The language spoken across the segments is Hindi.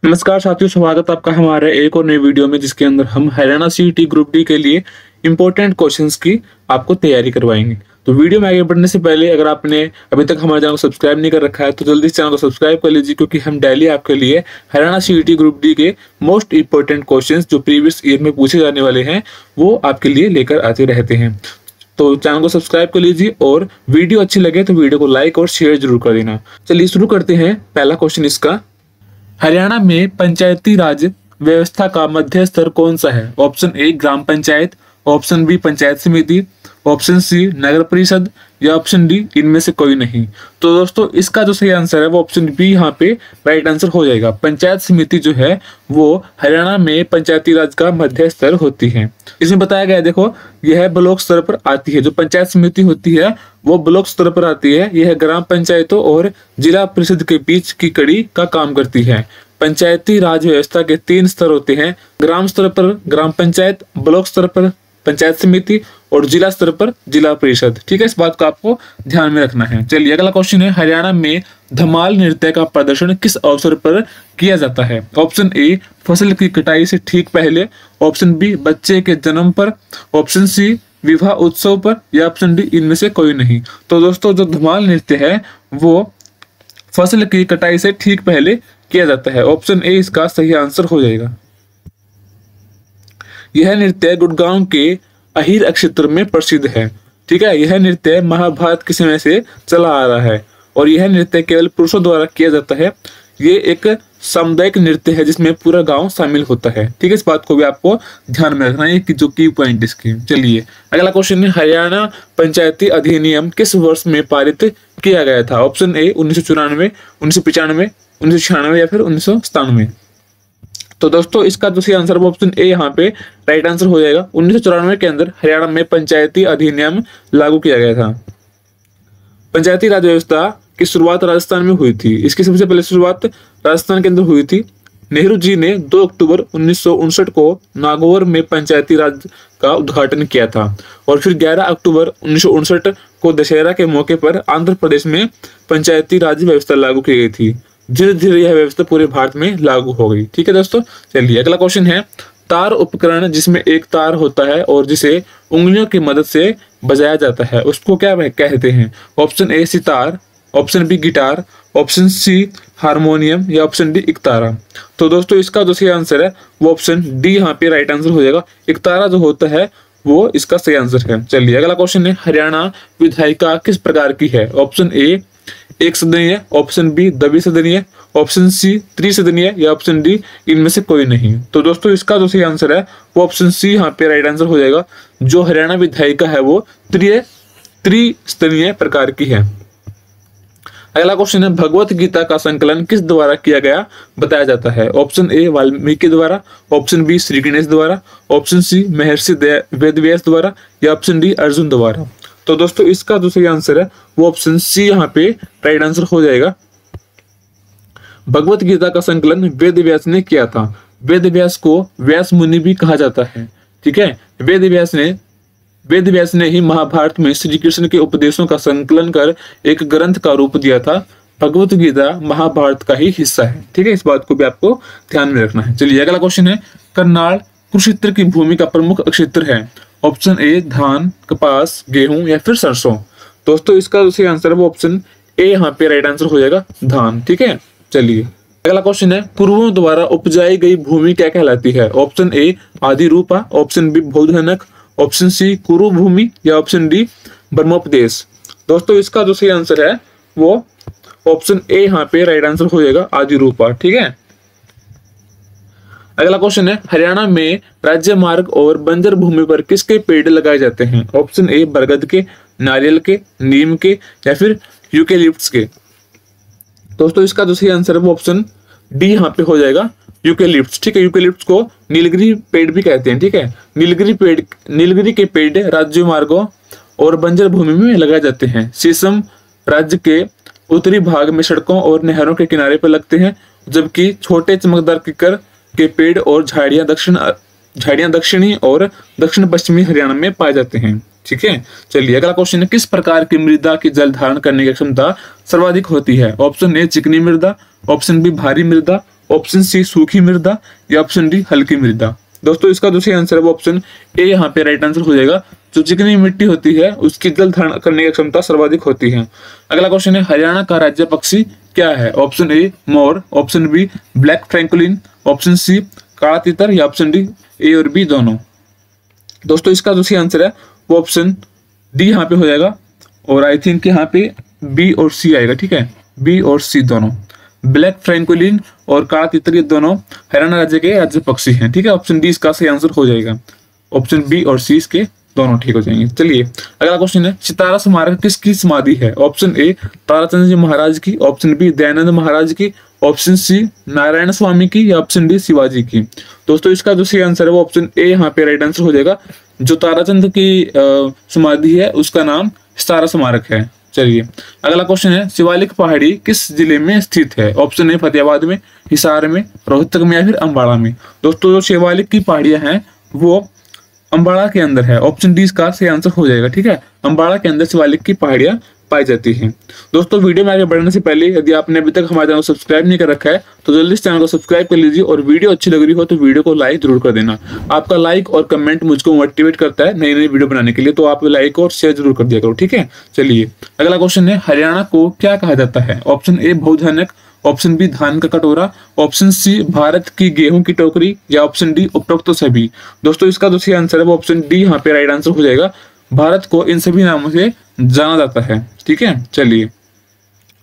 नमस्कार साथियों, स्वागत आपका हमारे एक और नई वीडियो में, जिसके अंदर हम हरियाणा सीईटी ग्रुप डी के लिए इंपॉर्टेंट क्वेश्चंस की आपको तैयारी करवाएंगे। तो वीडियो में आगे बढ़ने से पहले अगर आपने अभी तक हमारे चैनल को सब्सक्राइब नहीं कर रखा है तो जल्दी से चैनल को सब्सक्राइब कर लीजिए, क्योंकि हम डेली आपके लिए हरियाणा सीईटी ग्रुप डी के मोस्ट इंपॉर्टेंट क्वेश्चंस जो प्रीवियस ईयर में पूछे जाने वाले हैं वो आपके लिए लेकर आते रहते हैं। तो चैनल को सब्सक्राइब कर लीजिए और वीडियो अच्छी लगे तो वीडियो को लाइक और शेयर जरूर कर देना। चलिए शुरू करते हैं। पहला क्वेश्चन इसका, हरियाणा में पंचायती राज व्यवस्था का मध्य स्तर कौन सा है? Option A Gram Panchayat, option B Panchayat Samiti, option सी नगर परिषद या ऑप्शन डी इनमें से कोई नहीं। तो दोस्तों इसका जो सही आंसर है वो ऑप्शन बी यहाँ पे राइट आंसर हो जाएगा। पंचायत समिति जो है वो हरियाणा में पंचायती राज का मध्य स्तर होती है। इसमें बताया गया है, देखो यह ब्लॉक स्तर पर आती है। जो पंचायत समिति होती है वो ब्लॉक स्तर पर आती है। यह ग्राम पंचायतों और जिला परिषद के बीच की कड़ी का काम करती है। पंचायती राज व्यवस्था के 3 स्तर होते हैं, ग्राम स्तर पर ग्राम पंचायत, ब्लॉक स्तर पर पंचायत समिति और जिला स्तर पर जिला परिषद। ठीक है, इस बात को आपको ध्यान में रखना है। चलिए अगला क्वेश्चन है, हरियाणा में धमाल नृत्य का प्रदर्शन किस अवसर पर किया जाता है? ऑप्शन ए फसल की कटाई से ठीक पहले, ऑप्शन बी बच्चे के जन्म पर, ऑप्शन सी विवाह उत्सव पर या ऑप्शन डी इनमें से कोई नहीं। तो दोस्तों जो धमाल नृत्य है वो फसल की कटाई से ठीक पहले किया जाता है। ऑप्शन ए इसका सही आंसर हो जाएगा। यह नृत्य गुड़गांव के अहिर क्षेत्र में प्रसिद्ध है। ठीक है, यह नृत्य महाभारत के समय से चला आ रहा है और यह नृत्य केवल पुरुषों द्वारा किया जाता है। ये एक सामुदायिक नृत्य है जिसमें पूरा गांव शामिल होता है। ठीक है, इस बात को भी आपको ध्यान में रखना है कि जो की पॉइंट इसकी। चलिए अगला क्वेश्चन है, हरियाणा पंचायती अधिनियम किस वर्ष में पारित किया गया था? ऑप्शन ए 1994, 1995, 1996 या फिर 1997। तो दोस्तों इसका जो सही आंसर ऑप्शन ए यहाँ पे राइट आंसर हो जाएगा। 1994 के अंदर हरियाणा में पंचायती अधिनियम लागू किया गया था। पंचायती राज व्यवस्था की शुरुआत राजस्थान में हुई थी। इसकी सबसे पहले शुरुआत राजस्थान के अंदर हुई थी। नेहरू जी ने 2 अक्टूबर 1959 को नागौर में पंचायती राज का उद्घाटन किया था और फिर 11 अक्टूबर 1959 को दशहरा के मौके पर आंध्र प्रदेश में पंचायती राज व्यवस्था लागू की गई थी। धीरे धीरे यह व्यवस्था पूरे भारत में लागू हो गई। ठीक है दोस्तों, चलिए अगला क्वेश्चन है, तार उपकरण जिसमें एक तार होता है और जिसे उंगलियों की मदद से बजाया जाता है उसको क्या कहते हैं? Option A sitar, option B guitar, option C harmonium या ऑप्शन डी इकतारा। तो दोस्तों इसका जो सही आंसर है वो ऑप्शन डी यहाँ पे राइट आंसर हो जाएगा। इकतारा जो होता है वो इसका सही आंसर है। चलिए अगला क्वेश्चन है, हरियाणा विधायिका किस प्रकार की है? ऑप्शन ए एक सदनीय, ऑप्शन बी द्विसदनीय, ऑप्शन सी त्रिसदनीय या ऑप्शन डी इनमें से कोई नहीं। तो दोस्तों इसका जो सही आंसर है वो ऑप्शन सी यहाँ पे राइट आंसर हो जाएगा। जो हरियाणा विधायिका है वो त्रिस्तरीय प्रकार की है। अगला क्वेश्चन है, भगवत गीता का संकलन किस द्वारा किया गया बताया जाता है? ऑप्शन ए वाल्मीकि द्वारा, ऑप्शन बी श्री गणेश द्वारा, ऑप्शन सी महर्षि वेदव्यास द्वारा या ऑप्शन डी अर्जुन द्वारा। तो दोस्तों इसका जो सही आंसर है वो ऑप्शन सी यहाँ पे राइट आंसर हो जाएगा। भगवत गीता का संकलन वेद व्यास ने किया था। वेद व्यास को व्यास मुनि भी कहा जाता है। ठीक है, वेद व्यास ने ही महाभारत में श्री कृष्ण के उपदेशों का संकलन कर एक ग्रंथ का रूप दिया था। भगवत गीता महाभारत का ही हिस्सा है। ठीक है, इस बात को भी आपको ध्यान में रखना है। चलिए अगला क्वेश्चन है, करनाल कुरुक्षेत्र की भूमि का प्रमुख क्षेत्र है। ऑप्शन ए धान, कपास, गेहूं या फिर सरसों। दोस्तों इसका सही आंसर है वो ऑप्शन ए यहाँ पे राइट आंसर हो जाएगा, धान। ठीक है, चलिए अगला क्वेश्चन है, कुरुओं द्वारा उपजाई गई भूमि क्या कहलाती है? ऑप्शन ए आदि रूपा, ऑप्शन बी बौद्धनक, ऑप्शन सी कुरु भूमि या ऑप्शन डी ब्रह्मोपदेश। दोस्तों इसका जो सही आंसर है वो ऑप्शन ए यहाँ पे राइट आंसर हो जाएगा, आदि रूपा। ठीक है, अगला क्वेश्चन है, हरियाणा में राज्य मार्ग और बंजर भूमि पर किसके पेड़ लगाए जाते हैं? ऑप्शन ए बरगद के, नारियल के, नीम के या फिर यूकेलिप्टस के। दोस्तों इसका जो सही आंसर है वो ऑप्शन डी यहाँ पे हो जाएगा, यूकेलिप्टस। ठीक है, यूकेलिप्टस को नीलगिरी पेड़ भी कहते हैं। ठीक है, नीलगिरी के पेड़ राज्य मार्गों और बंजर भूमि में लगाए जाते हैं। शीशम राज्य के उत्तरी भाग में सड़कों और नहरों के किनारे पर लगते हैं, जबकि छोटे चमकदार किकर के पेड़ और झाड़ियां दक्षिणी और दक्षिण पश्चिमी हरियाणा में पाए जाते हैं। ठीक है, चलिए अगला क्वेश्चन है, किस प्रकार की मृदा की जल धारण करने की क्षमता सर्वाधिक होती है? ऑप्शन ए चिकनी मृदा, ऑप्शन बी भारी मृदा, ऑप्शन सी सूखी मृदा या ऑप्शन डी हल्की मृदा। दोस्तों इसका जो सही आंसर है वो ऑप्शन ए यहाँ पे राइट आंसर हो जाएगा। जो चिकनी मिट्टी होती है उसकी जल धारण करने की क्षमता सर्वाधिक होती है। अगला क्वेश्चन है हरियाणा का राज्य पक्षी क्या है? ऑप्शन ए मोर, option B black francolin, option C काला तीतर या ऑप्शन डी ए और बी दोनों। दोस्तों इसका जो सही आंसर है वो ऑप्शन डी यहाँ पे हो जाएगा और आई थिंक यहाँ पे बी और सी आएगा। ठीक है, बी और सी दोनों, ब्लैक फ्रैंकोलिन और काला तीतर ये दोनों हरियाणा राज्य के राज्य पक्षी हैं। ठीक है, ऑप्शन डी इसका सही आंसर हो जाएगा। ऑप्शन बी और सी इसके दोनों ठीक हो जाएंगे। चलिए अगला क्वेश्चन है सितारा स्मारक किसकी समाधि है? ऑप्शन ए ताराचंद जी महाराज की, ऑप्शन बी दयानंद महाराज की, ऑप्शन सी नारायण स्वामी की या ऑप्शन डी शिवाजी की। दोस्तों इसका जो सही आंसर है वो ऑप्शन ए यहाँ पे राइट आंसर हो जाएगा। जो ताराचंद की समाधि है उसका नाम सितारा स्मारक है। चलिए अगला क्वेश्चन है शिवालिक पहाड़ी किस जिले में स्थित है? ऑप्शन ए फतेहाबाद में, हिसार में, रोहतक में या फिर अम्बाड़ा में। दोस्तों जो शिवालिक की पहाड़ियां हैं वो अम्बाड़ा के अंदर है। ऑप्शन डी इसका सही आंसर हो जाएगा। ठीक है, अम्बाड़ा के अंदर शिवालिक की पहाड़ियां पाई जाती हैं। दोस्तों वीडियो में आगे बढ़ने से पहले यदि आपने अभी तक हमारे चैनल को सब्सक्राइब नहीं कर रखा है तो जल्दी से चैनल को सब्सक्राइब कर लीजिए और वीडियो अच्छी लग रही हो तो वीडियो को लाइक जरूर कर देना। आपका लाइक और कमेंट मुझको मोटिवेट करता है नई नई वीडियो बनाने के लिए, तो आप लाइक और शेयर जरूर कर दिया करो। ठीक है, चलिए अगला क्वेश्चन है हरियाणा को क्या कहा जाता है? ऑप्शन ए बहुधानक, ऑप्शन बी धान का कटोरा, ऑप्शन सी भारत की गेहूं की टोकरी या ऑप्शन डी उपरोक्त तो सभी। दोस्तों इसका जो सही आंसर है वो ऑप्शन डी यहाँ पे राइट आंसर हो जाएगा। भारत को इन सभी नामों से जाना जाता है। ठीक है, चलिए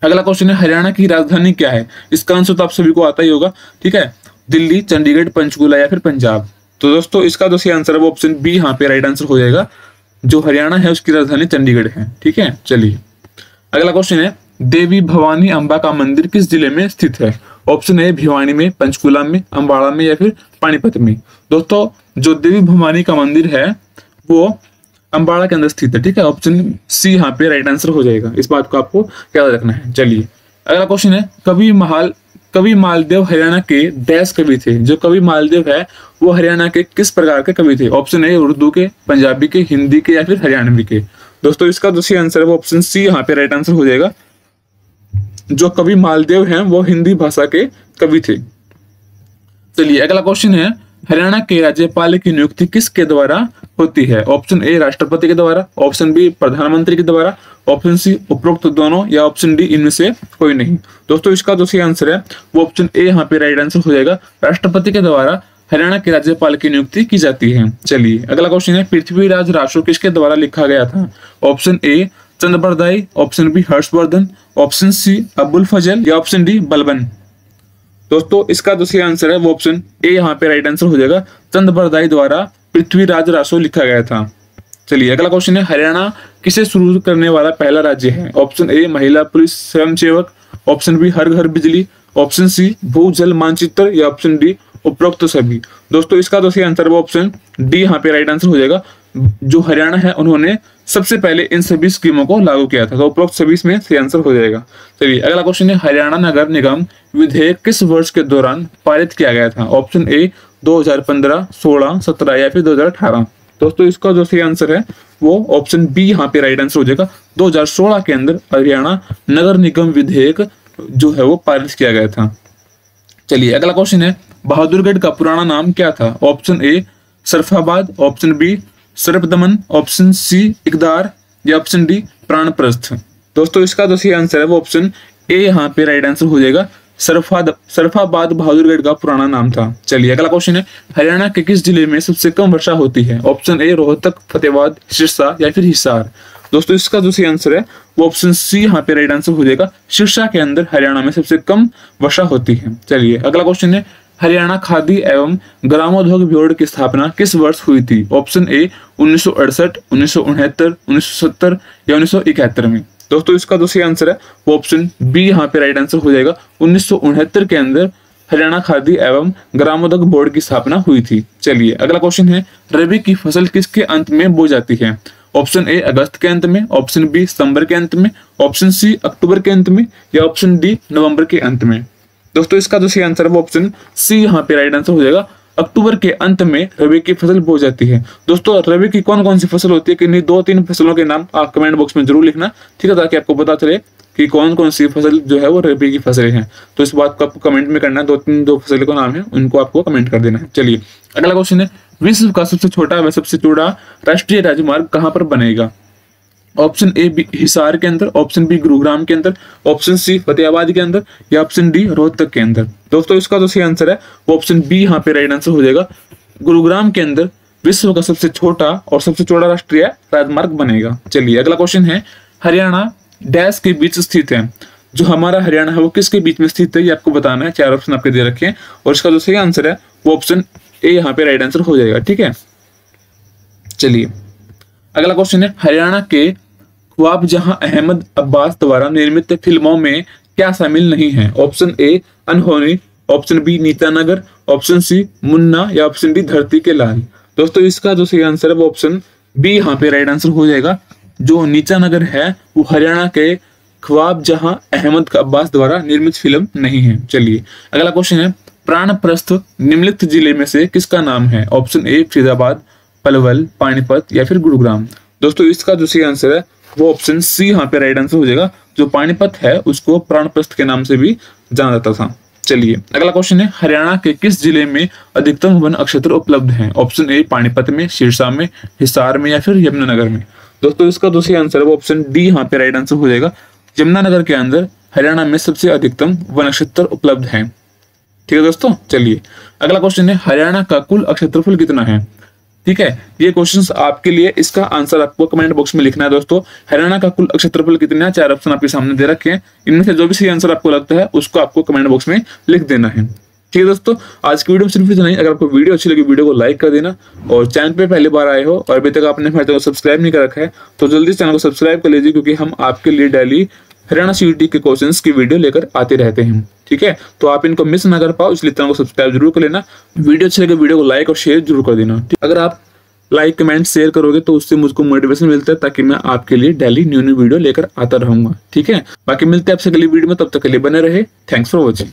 अगला क्वेश्चन है हरियाणा की राजधानी क्या है? इसका आंसर तो आप सभी को आता ही होगा। ठीक है, दिल्ली, चंडीगढ़, पंचकुला या फिर पंजाब। तो दोस्तों इसका जो सही आंसर है वो ऑप्शन बी यहाँ पे राइट आंसर हो जाएगा। जो हरियाणा है उसकी राजधानी चंडीगढ़ है। ठीक है, चलिए अगला क्वेश्चन है देवी भवानी अम्बा का मंदिर किस जिले में स्थित है? ऑप्शन ए भिवानी में, पंचकुला में, अम्बाड़ा में या फिर पानीपत में। दोस्तों जो देवी भवानी का मंदिर है वो अम्बाड़ा के अंदर स्थित है। ठीक है, ऑप्शन सी यहाँ पे राइट आंसर हो जाएगा। इस बात को आपको याद रखना है। चलिए अगला क्वेश्चन है कवि मालदेव हरियाणा के डैश कवि थे? जो कवि मालदेव है वो हरियाणा के किस प्रकार के कवि थे? ऑप्शन ए उर्दू के, पंजाबी के, हिंदी के या फिर हरियाणवी के। दोस्तों इसका जो सही आंसर है वो ऑप्शन सी यहाँ पे राइट आंसर हो जाएगा। जो कवि मालदेव हैं वो हिंदी भाषा के कवि थे। चलिए अगला क्वेश्चन है हरियाणा के राज्यपाल की नियुक्ति किसके द्वारा होती है? ऑप्शन ए राष्ट्रपति के द्वारा, ऑप्शन बी प्रधानमंत्री के द्वारा, ऑप्शन सी उपरोक्त दोनों या ऑप्शन डी इनमें से कोई नहीं। दोस्तों इसका जो सही आंसर है वो ऑप्शन ए यहाँ पे राइट आंसर हो जाएगा। राष्ट्रपति के द्वारा हरियाणा के राज्यपाल की नियुक्ति की जाती है। चलिए अगला क्वेश्चन है पृथ्वीराज रासो किसके द्वारा लिखा गया था? Option A Chandbardai, option B Harshvardhan, option C Abul Fazal या ऑप्शन डी बलबन। दोस्तों इसका जो सही आंसर है वो ऑप्शन ए यहाँ पे राइट आंसर हो जाएगा। चंद्रबरदाई द्वारा पृथ्वीराज रासो लिखा गया था। चलिए अगला क्वेश्चन है हरियाणा किसे शुरू करने वाला पहला राज्य है? ऑप्शन ए महिला पुलिस स्वयंसेवक, ऑप्शन बी हर घर बिजली, ऑप्शन सी भू जल मानचित्र या ऑप्शन डी उपरोक्त सभी। दोस्तों इसका जो सही आंसर है वो ऑप्शन डी यहाँ पे राइट आंसर हो जाएगा। जो हरियाणा है उन्होंने सबसे पहले इन सभी स्कीमों को लागू किया था, तो उपरोक्त सभी में सही आंसर हो जाएगा। चलिए अगला क्वेश्चन है हरियाणा नगर निगम विधेयक किस वर्ष के दौरान पारित किया गया था? ऑप्शन ए 2015, 16, 17 या फिर 2018। दोस्तों इसका जो सही आंसर है वो ऑप्शन बी यहाँ पे राइट आंसर हो जाएगा। 2016 के अंदर हरियाणा नगर निगम विधेयक जो है वो पारित किया गया था। चलिए अगला क्वेश्चन है बहादुरगढ़ का पुराना नाम क्या था? Option A Sarfabad, option B Sarpdaman, option C Ikdar या ऑप्शन डी प्राणप्रस्थ। दोस्तों इसका जो सही आंसर है वो ऑप्शन ए यहाँ पे राइट आंसर हो जाएगा। सरफाबाद बहादुरगढ़ का पुराना नाम था। चलिए अगला क्वेश्चन है हरियाणा के किस जिले में सबसे कम वर्षा होती है? ऑप्शन ए रोहतक, फतेहाबाद, सिरसा या फिर हिसार। दोस्तों इसका जो सही आंसर है वो ऑप्शन सी यहाँ पे राइट आंसर हो जाएगा। सिरसा के अंदर हरियाणा में सबसे कम वर्षा होती है। चलिए अगला क्वेश्चन है हरियाणा खादी एवं ग्रामोद्योग बोर्ड की स्थापना किस वर्ष हुई थी? ऑप्शन ए 1968, 1969, 1970 या 1971 में। दोस्तों इसका जो सही आंसर है वो ऑप्शन बी यहाँ पे राइट आंसर हो जाएगा। 1969 के अंदर हरियाणा खादी एवं ग्रामोद्योग बोर्ड की स्थापना हुई थी। चलिए अगला क्वेश्चन है रबी की फसल किसके अंत में बो जाती है? ऑप्शन ए अगस्त के अंत में, ऑप्शन बी सितंबर के अंत में, ऑप्शन सी अक्टूबर के अंत में या ऑप्शन डी नवंबर के अंत में। दोस्तों इसका जो सही आंसर है वो ऑप्शन सी यहाँ पे राइट आंसर हो जाएगा। अक्टूबर के अंत में रबी की फसल बो जाती है। दोस्तों रबी की कौन कौन सी फसल होती है, किन्हीं 2-3 फसलों के नाम आप कमेंट बॉक्स में जरूर लिखना, ठीक है, ताकि आपको पता चले कि कौन कौन सी फसल जो है वो रबी की फसलें हैं। तो इस बात को आपको कमेंट में करना है, 2 फसलों का नाम है उनको आपको कमेंट कर देना है। चलिए अगला क्वेश्चन है, विश्व का सबसे छोटा व सबसे चौड़ा राष्ट्रीय राजमार्ग कहाँ पर बनेगा? ऑप्शन ए हिसार के अंदर, ऑप्शन बी गुरुग्राम के अंदर, ऑप्शन सी फतेहाबाद के अंदर, या ऑप्शन डी रोहतक के अंदर। दोस्तों इसका जो सही आंसर है वो ऑप्शन बी यहाँ पे राइट आंसर हो जाएगा। गुरुग्राम के अंदर विश्व का सबसे छोटा और सबसे चौड़ा राष्ट्रीय राजमार्ग बनेगा। चलिए अगला क्वेश्चन है, हरियाणा डैश के बीच स्थित है? जो हमारा हरियाणा है वो किसके बीच में स्थित है ये आपको बताना है। 4 ऑप्शन आपके दे रखे हैं और इसका जो सही आंसर है वो ऑप्शन ए यहाँ पे राइट आंसर हो जाएगा, ठीक है। चलिए अगला क्वेश्चन है, हरियाणा के ख्वाबजहां अहमद अब्बास द्वारा निर्मित फिल्मों में क्या शामिल नहीं है? Option A Anhoni, option B Neetanagar, option C Munna, या ऑप्शन डी धरती के लाल। दोस्तों इसका जो सही आंसर है वो ऑप्शन बी यहाँ पे राइट आंसर हो जाएगा। जो नीचानगर है वो हरियाणा के ख्वाबजहां अहमद अब्बास द्वारा निर्मित फिल्म नहीं है। चलिए अगला क्वेश्चन है, प्राणप्रस्थ निम्नलिखित जिले में से किसका नाम है? ऑप्शन ए फरीदाबाद, पलवल, पानीपत, या फिर गुरुग्राम। दोस्तों इसका जो सही आंसर है वो ऑप्शन सी यहाँ पे राइट आंसर हो जाएगा। जो पानीपत है उसको प्राणप्रस्थ के नाम से भी जाना जाता था। चलिए अगला क्वेश्चन है, हरियाणा के किस जिले में अधिकतम वन नक्षत्र उपलब्ध हैं? ऑप्शन ए पानीपत में, सिरसा में, हिसार में, या फिर यमुनानगर में। दोस्तों इसका जो सही आंसर है वो ऑप्शन डी यहाँ पे राइट आंसर हो जाएगा। यमुनानगर के अंदर हरियाणा में सबसे अधिकतम वन नक्षत्र उपलब्ध है, ठीक है दोस्तों। चलिए अगला क्वेश्चन है, हरियाणा का कुल क्षेत्रफल कितना है? ठीक है, ये क्वेश्चंस आपके लिए, इसका आंसर आपको कमेंट बॉक्स में लिखना है। दोस्तों हरियाणा का कुल क्षेत्रफल कितना है? 4 ऑप्शन आपके सामने दे रखे हैं, इनमें से जो भी सही आंसर आपको लगता है उसको आपको कमेंट बॉक्स में लिख देना है, ठीक है दोस्तों। आज की वीडियो में सिर्फ इतना ही। अगर आपको वीडियो अच्छी लगी वीडियो को लाइक कर देना, और चैनल पे पहली बार आए हो और अभी तक आपने हमारे चैनल को सब्सक्राइब नहीं कर रखा है तो जल्दी चैनल को सब्सक्राइब कर लीजिए, क्योंकि हम आपके लिए डेली हरियाणा सीईटी के क्वेश्चंस की वीडियो लेकर आते रहते हैं, ठीक है। तो आप इनको मिस ना कर पाओ, इसलिए चैनल को सब्सक्राइब जरूर कर लेना। वीडियो अच्छी लगे वीडियो को लाइक और शेयर जरूर कर देना। अगर आप लाइक कमेंट शेयर करोगे तो उससे मुझको मोटिवेशन मिलता है, ताकि मैं आपके लिए डेली न्यू वीडियो लेकर आता रहूंगा, ठीक है। बाकी मिलते हैं आपसे अगली वीडियो में, तब तक के लिए बने रहे। Thanks for watching.